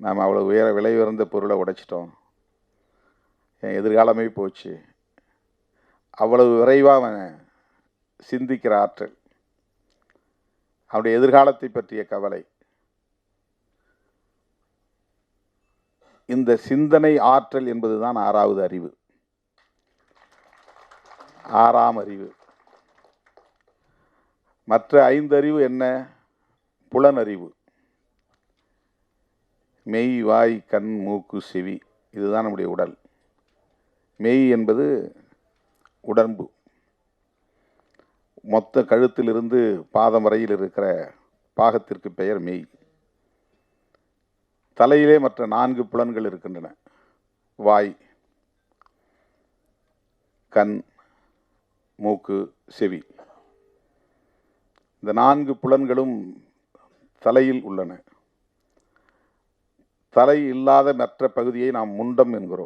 நாம் அவ்வளோ விலை உயர்ந்த பொருளை உடைச்சிட்டோம், என் எதிர்காலமே போச்சு. அவ்வளவு விரைவாக அவன் சிந்திக்கிற ஆற்றல், அவனுடைய எதிர்காலத்தை பற்றிய கவலை, இந்த சிந்தனை ஆற்றல் என்பதுதான் ஆறாவது அறிவு, ஆறாம் அறிவு. மற்ற 5 அறிவு என்ன? புலனறிவு. மெய், வாய், கண், மூக்கு, செவி, இதுதான் நம்முடைய உடல். மெய் என்பது உடம்பு, மொத்த கழுத்திலிருந்து பாதம் வரையில் இருக்கிற பாகத்திற்கு பெயர் மெய். தலையிலே மற்ற 4 புலன்கள் இருக்கின்றன. வாய், கண், மூக்கு, செவி. இந்த 4 புலன்களும் தலையில் உள்ளன. தலை இல்லாத மற்ற பகுதியை நாம் முண்டம் என்கிறோம்.